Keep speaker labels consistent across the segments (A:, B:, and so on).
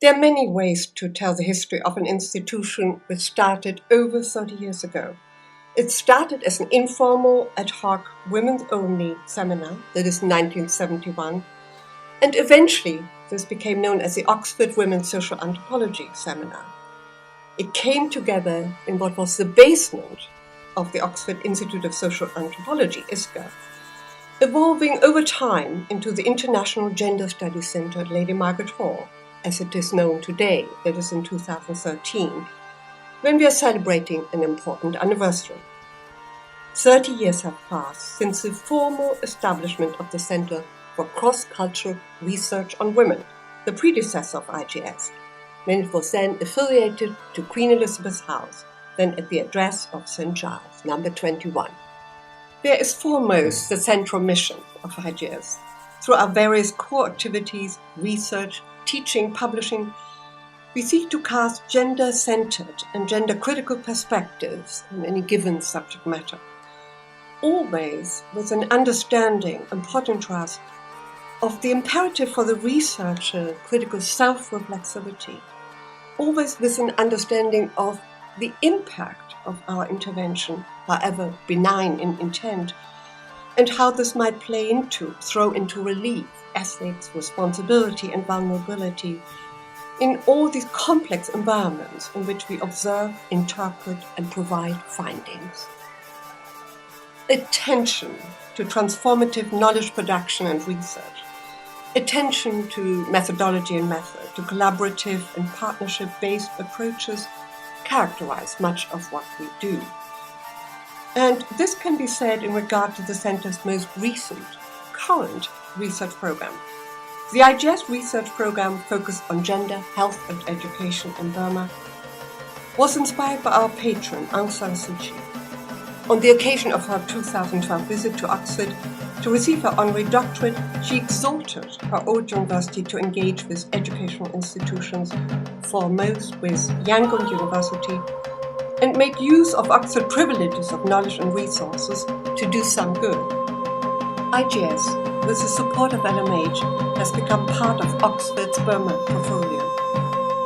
A: There are many ways to tell the history of an institution which started over 30 years ago. It started as an informal, ad hoc, women's-only seminar, that is 1971, and eventually this became known as the Oxford Women's Social Anthropology Seminar. It came together in what was the basement of the Oxford Institute of Social Anthropology, ISCA, evolving over time into the International Gender Studies Centre at Lady Margaret Hall, as it is known today, that is in 2013, when we are celebrating an important anniversary. 30 years have passed since the formal establishment of the Centre for Cross-Cultural Research on Women, the predecessor of IGS, when it was then affiliated to Queen Elizabeth's House, then at the address of St. Giles, number 21. There is foremost the central mission of IGS. Through our various core activities, research, teaching, publishing, we seek to cast gender-centered and gender-critical perspectives on any given subject matter, always with an understanding, important to us, of the imperative for the researcher, critical self-reflexivity, always with an understanding of the impact of our intervention, however benign in intent, and how this might throw into relief ethics, responsibility, and vulnerability in all these complex environments in which we observe, interpret, and provide findings. Attention to transformative knowledge production and research. Attention to methodology and method, to collaborative and partnership-based approaches characterize much of what we do. And this can be said in regard to the Centre's most recent, current research program. The IGS research program focused on gender, health and education in Burma was inspired by our patron, Aung San Suu Kyi. On the occasion of her 2012 visit to Oxford to receive her honorary doctorate, she exhorted her old university to engage with educational institutions, foremost with Yangon University, and make use of Oxford privileges of knowledge and resources to do some good. IGS, with the support of LMH, has become part of Oxford's Burma portfolio.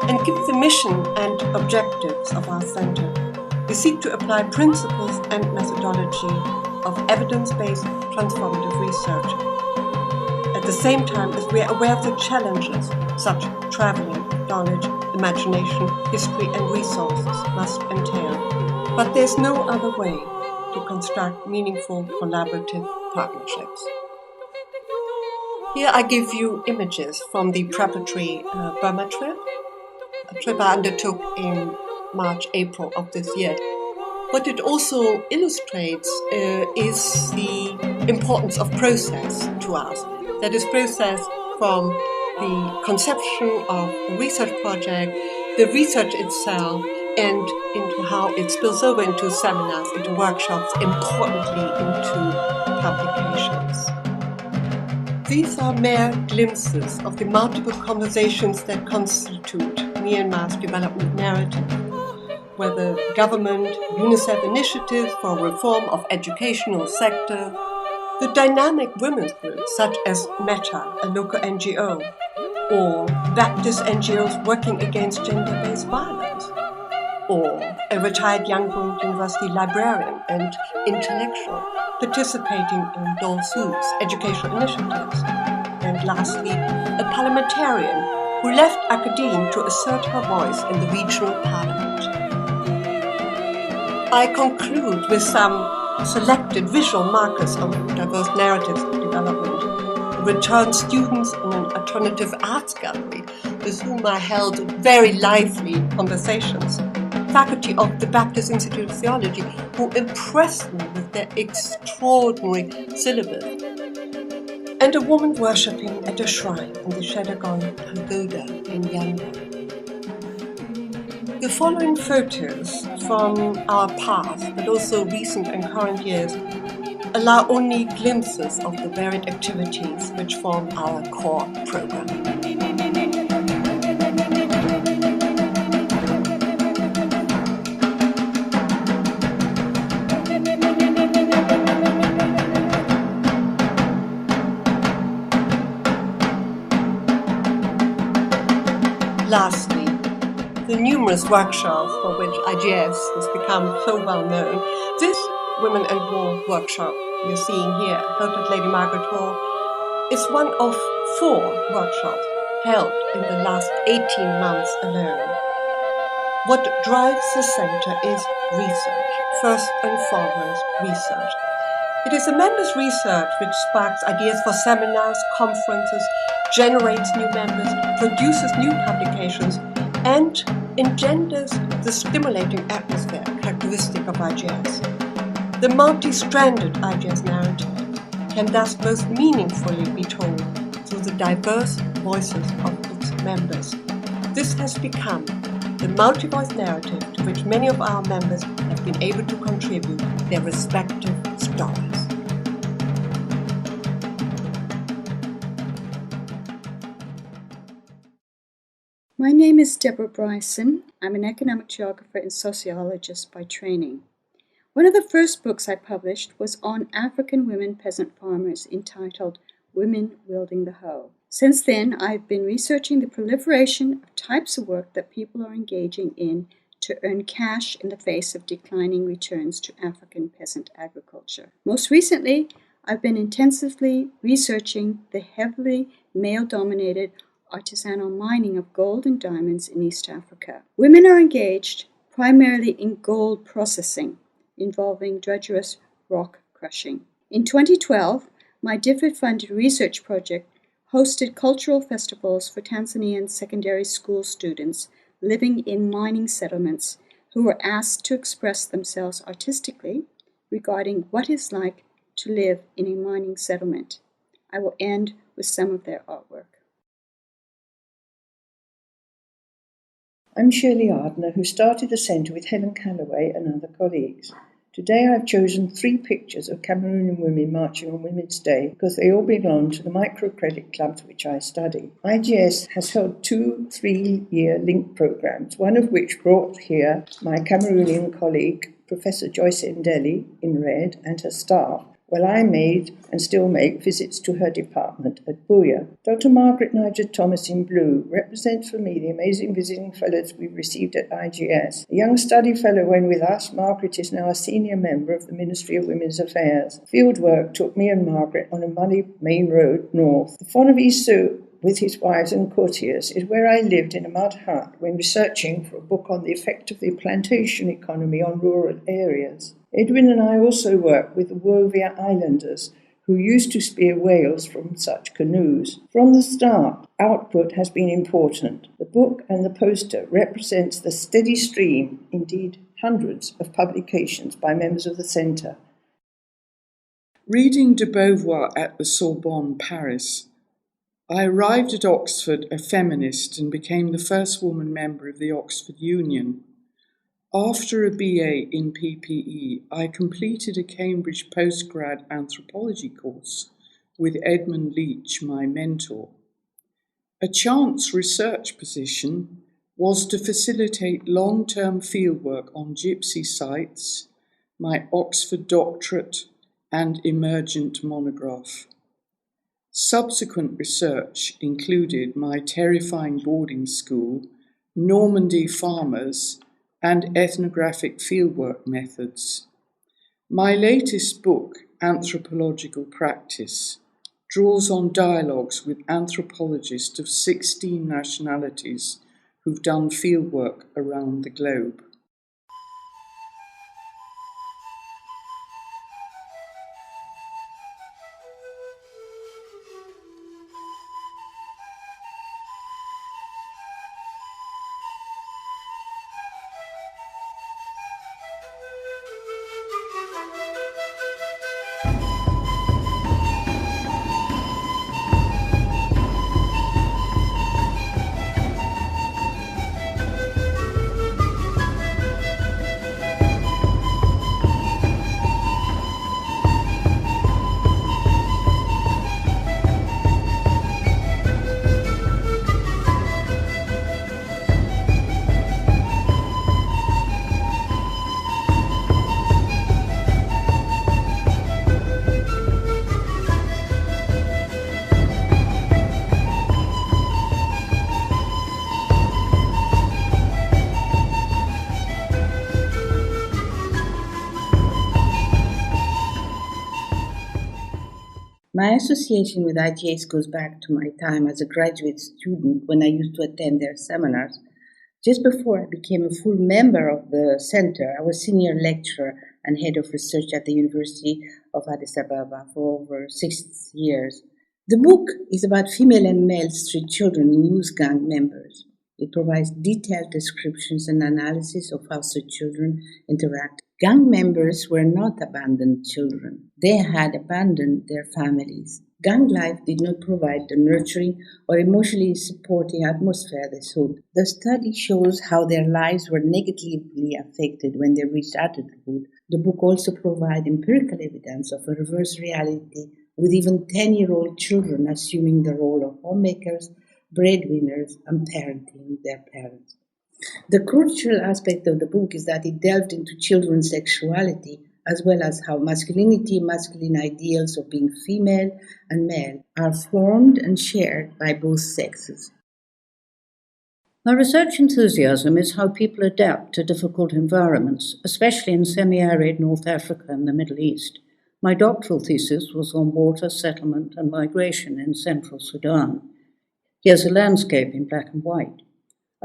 A: And given the mission and objectives of our centre, we seek to apply principles and methodology of evidence-based transformative research. At the same time as we are aware of the challenges such traveling, knowledge, imagination, history and resources must entail. But there's no other way to construct meaningful collaborative partnerships. Here I give you images from the preparatory Burma trip, a trip I undertook in March, April of this year. What it also illustrates is the importance of process to us. That is process from the conception of the research project, the research itself, and into how it spills over into seminars, into workshops, importantly into publications. These are mere glimpses of the multiple conversations that constitute Myanmar's development narrative, whether government, UNICEF initiatives for reform of educational sector, the dynamic women's groups such as META, a local NGO, or Baptist NGOs working against gender-based violence, or a retired Yangon University librarian and intellectual participating in Dole Su's educational initiatives, and lastly, a parliamentarian who left academe to assert her voice in the regional parliament. I conclude with some selected visual markers of diverse narratives of development. Returned students in an alternative arts gallery with whom I held very lively conversations. Faculty of the Baptist Institute of Theology who impressed me with their extraordinary syllabus. And a woman worshipping at a shrine in the Shadagon Pagoda in Yangon. The following photos from our past, but also recent and current years, allow only glimpses of the varied activities which form our core program. Lastly, the numerous workshops for which IGS has become so well known. This Women and War workshop you're seeing here, held at Lady Margaret Hall, is one of 4 workshops held in the last 18 months alone. What drives the Centre is research, first and foremost research. It is the members' research which sparks ideas for seminars, conferences, generates new members, produces new publications, and engenders the stimulating atmosphere characteristic of IGS. The multi-stranded IGS narrative can thus most meaningfully be told through the diverse voices of its members. This has become the multi-voice narrative to which many of our members have been able to contribute their respective stories.
B: My name is Deborah Bryson. I'm an economic geographer and sociologist by training. One of the first books I published was on African women peasant farmers, entitled Women Wielding the Hoe. Since then, I've been researching the proliferation of types of work that people are engaging in to earn cash in the face of declining returns to African peasant agriculture. Most recently, I've been intensively researching the heavily male-dominated artisanal mining of gold and diamonds in East Africa. Women are engaged primarily in gold processing, involving drudgerous rock crushing. In 2012, my DFID-funded research project hosted cultural festivals for Tanzanian secondary school students living in mining settlements who were asked to express themselves artistically regarding what it's like to live in a mining settlement. I will end with some of their artwork.
C: I'm Shirley Ardner, who started the Centre with Helen Calloway and other colleagues. Today I've chosen 3 pictures of Cameroonian women marching on Women's Day because they all belong to the microcredit clubs which I study. IGS has held 2 3-year link programs, one of which brought here my Cameroonian colleague, Professor Joyce Ndeli, in red, and her staff, while I made and still make visits to her department at Buya. Dr. Margaret Niger Thomas in blue represents for me the amazing visiting fellows we've received at IGS. A young study fellow when with us, Margaret is now a senior member of the Ministry of Women's Affairs. Field work took me and Margaret on a muddy main road north. The Fon of Issou, with his wives and courtiers, is where I lived in a mud hut when researching for a book on the effect of the plantation economy on rural areas. Edwin and I also work with the Wovia Islanders, who used to spear whales from such canoes. From the start, output has been important. The book and the poster represents the steady stream, indeed hundreds, of publications by members of the Centre.
D: Reading de Beauvoir at the Sorbonne, Paris, I arrived at Oxford a feminist and became the first woman member of the Oxford Union. After a BA in PPE, I completed a Cambridge postgrad anthropology course with Edmund Leach, my mentor. A chance research position was to facilitate long-term fieldwork on gypsy sites, my Oxford doctorate, and emergent monograph. Subsequent research included my terrifying boarding school, Normandy farmers, and ethnographic fieldwork methods. My latest book, Anthropological Practice, draws on dialogues with anthropologists of 16 nationalities who've done fieldwork around the globe.
E: My association with IGAs goes back to my time as a graduate student when I used to attend their seminars. Just before I became a full member of the center, I was senior lecturer and head of research at the University of Addis Ababa for over 6 years. The book is about female and male street children and youth gang members. It provides detailed descriptions and analysis of how such children interact. Gang members were not abandoned children. They had abandoned their families. Gang life did not provide the nurturing or emotionally supporting atmosphere they sought. The study shows how their lives were negatively affected when they reached adulthood. The book also provides empirical evidence of a reverse reality, with even 10-year-old children assuming the role of homemakers, breadwinners, and parenting their parents. The crucial aspect of the book is that it delved into children's sexuality, as well as how masculinity, masculine ideals of being female and male are formed and shared by both sexes. My research enthusiasm is how people adapt to difficult environments, especially in semi-arid North Africa and the Middle East. My doctoral thesis was on water, settlement, and migration in central Sudan. Here's a landscape in black and white.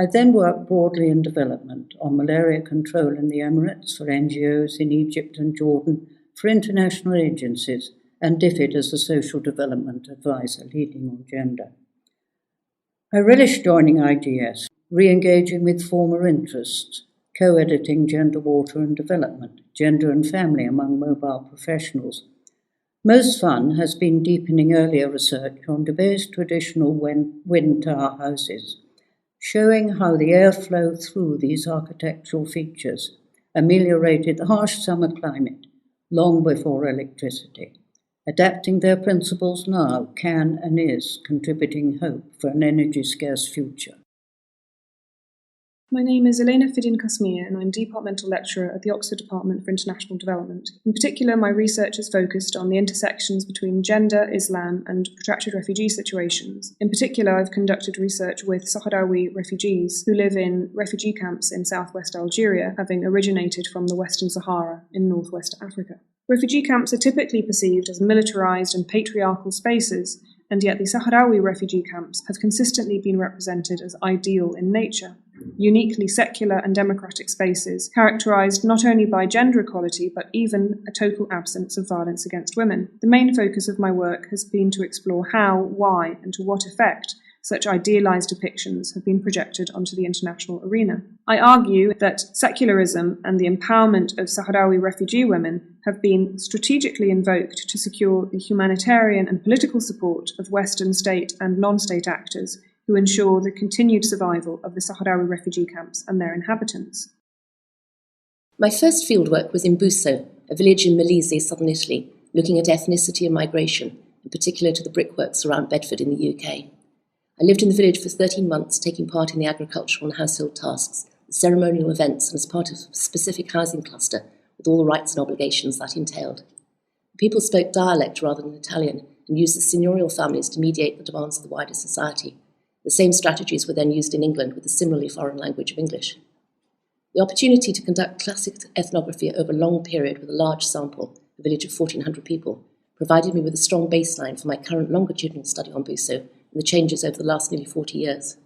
E: I then worked broadly in development on malaria control in the Emirates for NGOs in Egypt and Jordan, for international agencies, and DFID as a social development advisor leading on gender. I relish joining IGS, re-engaging with former interests, co-editing Gender, Water and Development, Gender and Family among Mobile Professionals. Most fun has been deepening earlier research on Dubai's traditional wind tower houses, showing how the airflow through these architectural features ameliorated the harsh summer climate long before electricity. Adapting their principles now can and is contributing hope for an energy-scarce future.
F: My name is Elena Fidin-Kasmir, and I'm Departmental Lecturer at the Oxford Department for International Development. In particular, my research is focused on the intersections between gender, Islam, and protracted refugee situations. In particular, I've conducted research with Sahrawi refugees who live in refugee camps in southwest Algeria, having originated from the Western Sahara in northwest Africa. Refugee camps are typically perceived as militarized and patriarchal spaces, and yet the Sahrawi refugee camps have consistently been represented as ideal in nature, uniquely secular and democratic spaces, characterized not only by gender equality, but even a total absence of violence against women. The main focus of my work has been to explore how, why, and to what effect such idealized depictions have been projected onto the international arena. I argue that secularism and the empowerment of Sahrawi refugee women have been strategically invoked to secure the humanitarian and political support of Western state and non-state actors who ensure the continued survival of the Sahrawi refugee camps and their inhabitants.
G: My first fieldwork was in Busso, a village in Molise, southern Italy, looking at ethnicity and migration, in particular to the brickworks around Bedford in the UK. I lived in the village for 13 months, taking part in the agricultural and household tasks, the ceremonial events, and as part of a specific housing cluster, with all the rights and obligations that entailed. People spoke dialect rather than Italian, and used the seigneurial families to mediate the demands of the wider society. The same strategies were then used in England with the similarly foreign language of English. The opportunity to conduct classic ethnography over a long period with a large sample, a village of 1,400 people, provided me with a strong baseline for my current longitudinal study on Busso and the changes over the last nearly 40 years.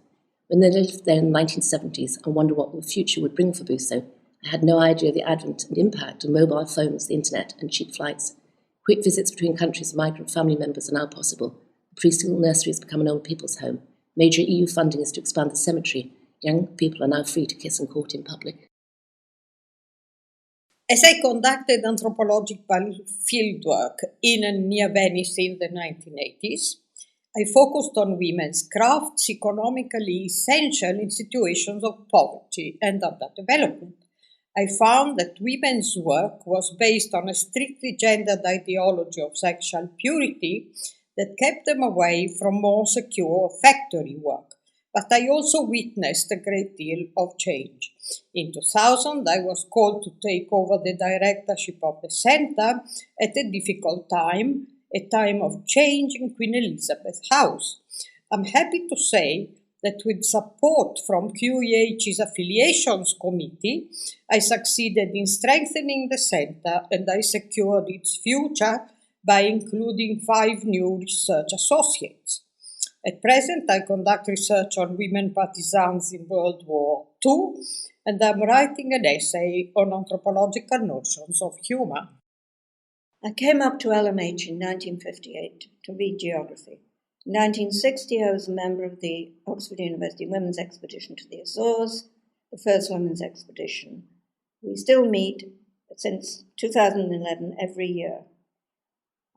G: When they lived there in the 1970s, I wondered what the future would bring for Busso. I had no idea of the advent and impact of mobile phones, the internet, and cheap flights. Quick visits between countries of migrant family members are now possible. The preschool nursery has become an old people's home. Major EU funding is to expand the cemetery. Young people are now free to kiss and court in public.
H: As I conducted anthropological fieldwork in and near Venice in the 1980s, I focused on women's crafts, economically essential in situations of poverty and underdevelopment. I found that women's work was based on a strictly gendered ideology of sexual purity that kept them away from more secure factory work. But I also witnessed a great deal of change. In 2000, I was called to take over the directorship of the center at a difficult time, a time of change in Queen Elizabeth House. I'm happy to say that with support from QEH's affiliations committee, I succeeded in strengthening the center and I secured its future by including 5 new research associates. At present, I conduct research on women partisans in World War II, and I'm writing an essay on anthropological notions of humor.
C: I came up to LMH in 1958 to read geography. In 1960, I was a member of the Oxford University Women's Expedition to the Azores, the first women's expedition. We still meet since 2011 every year.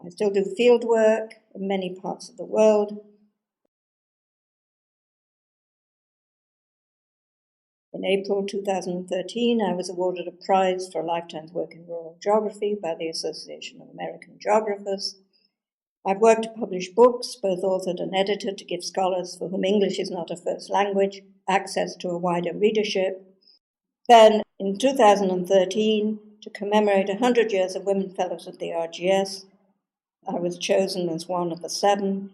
C: I still do field work in many parts of the world. In April 2013, I was awarded a prize for a lifetime's work in rural geography by the Association of American Geographers. I've worked to publish books, both authored and edited, to give scholars for whom English is not a first language access to a wider readership. Then, in 2013, to commemorate 100 years of Women Fellows of the RGS, I was chosen as one of the 7,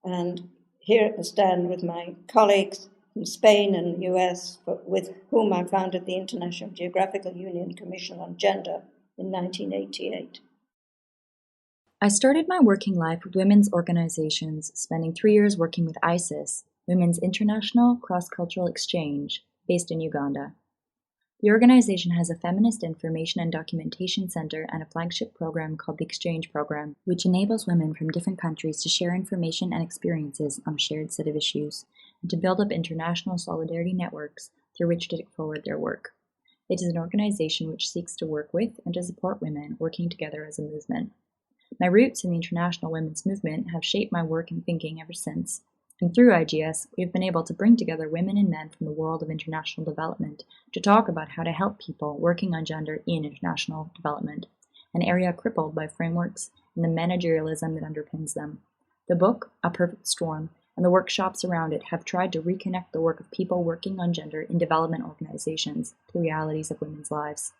C: and here at the stand with my colleagues from Spain and the US, with whom I founded the International Geographical Union Commission on Gender in 1988.
I: I started my working life with women's organizations, spending 3 years working with ISIS, Women's International Cross-Cultural Exchange, based in Uganda. The organization has a feminist information and documentation center and a flagship program called the Exchange Program, which enables women from different countries to share information and experiences on a shared set of issues, and to build up international solidarity networks through which to take forward their work. It is an organization which seeks to work with and to support women working together as a movement. My roots in the international women's movement have shaped my work and thinking ever since, and through IGS, we have been able to bring together women and men from the world of international development to talk about how to help people working on gender in international development, an area crippled by frameworks and the managerialism that underpins them. The book, A Perfect Storm, and the workshops around it have tried to reconnect the work of people working on gender in development organizations to the realities of women's lives.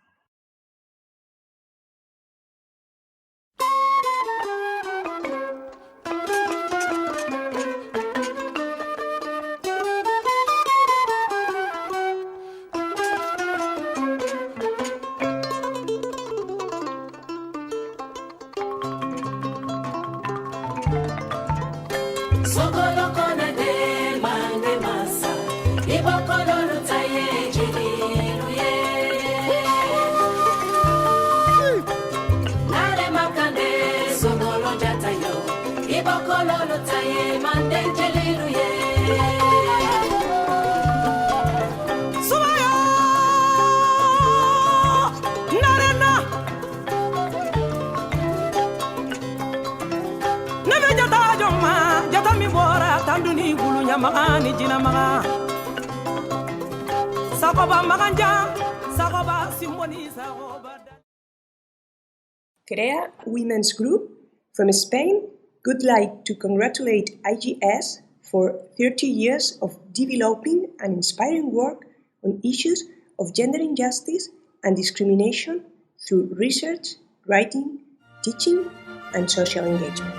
J: CREA Women's Group from Spain would like to congratulate IGS for 30 years of developing and inspiring work on issues of gender injustice and discrimination through research, writing, teaching, and social engagement.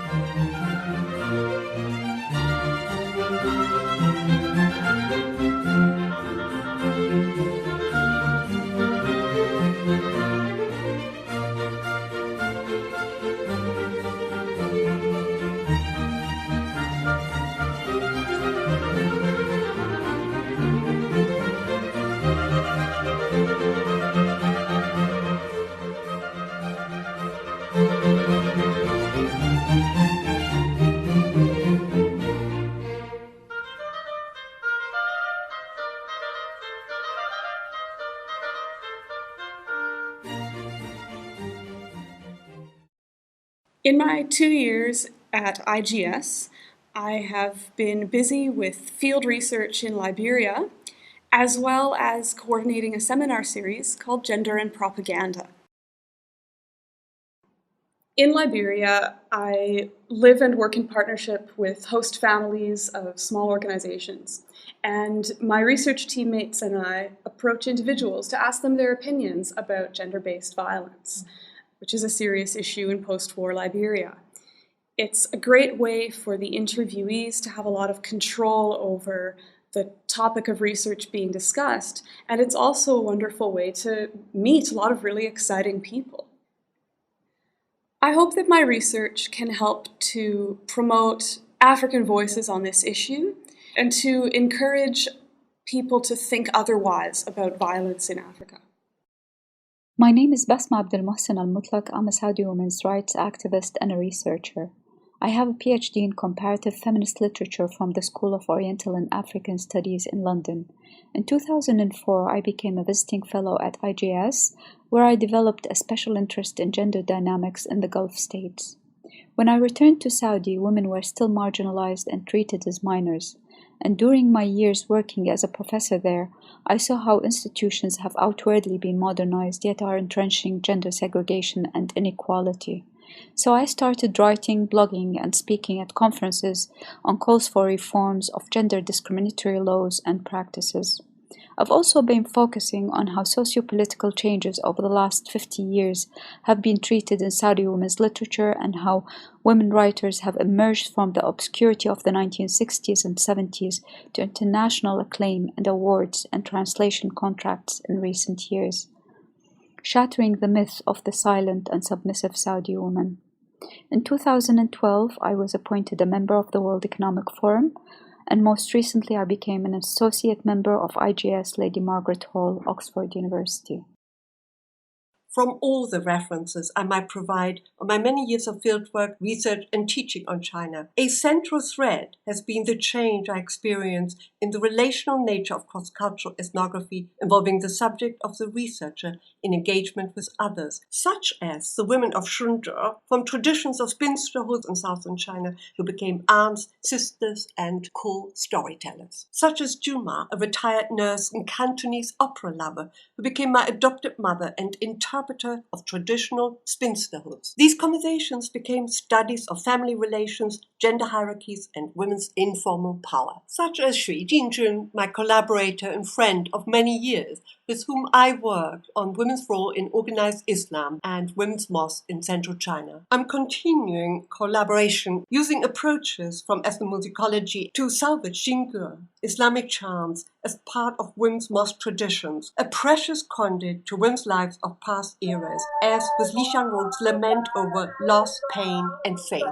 F: In my 2 years at IGS, I have been busy with field research in Liberia, as well as coordinating a seminar series called Gender and Propaganda. In Liberia, I live and work in partnership with host families of small organizations, and my research teammates and I approach individuals to ask them their opinions about gender-based violence, which is a serious issue in post-war Liberia. It's a great way for the interviewees to have a lot of control over the topic of research being discussed, and it's also a wonderful way to meet a lot of really exciting people. I hope that my research can help to promote African voices on this issue and to encourage people to think otherwise about violence in Africa.
K: My name is Basma Abdel Mohsen Al Mutlaq. I'm a Saudi women's rights activist and a researcher. I have a PhD in comparative feminist literature from the School of Oriental and African Studies in London. In 2004, I became a visiting fellow at IGS, where I developed a special interest in gender dynamics in the Gulf states. When I returned to Saudi, women were still marginalized and treated as minors. And during my years working as a professor there, I saw how institutions have outwardly been modernized yet are entrenching gender segregation and inequality. So I started writing, blogging, and speaking at conferences on calls for reforms of gender discriminatory laws and practices. I've also been focusing on how socio-political changes over the last 50 years have been treated in Saudi women's literature and how women writers have emerged from the obscurity of the 1960s and 70s to international acclaim and awards and translation contracts in recent years, shattering the myth of the silent and submissive Saudi woman. In 2012, I was appointed a member of the World Economic Forum, and most recently I became an associate member of IGS Lady Margaret Hall, Oxford University.
A: From all the references I might provide on my many years of fieldwork, research, and teaching on China, a central thread has been the change I experienced in the relational nature of cross-cultural ethnography involving the subject of the researcher in engagement with others, such as the women of Shunzhe from traditions of spinsterhoods in southern China who became aunts, sisters, and co-storytellers, such as Juma, a retired nurse and Cantonese opera lover who became my adopted mother and interpreter of traditional spinsterhoods. These conversations became studies of family relations, gender hierarchies, and women's informal power, such as Shui Jingjun, my collaborator and friend of many years, with whom I worked on women's role in organized Islam and women's mosques in central China. I'm continuing collaboration using approaches from ethnomusicology to salvage Xinge, Islamic chants, as part of women's mosque traditions, a precious conduit to women's lives of past eras, as with Li Xiangrong's lament over loss, pain, and faith.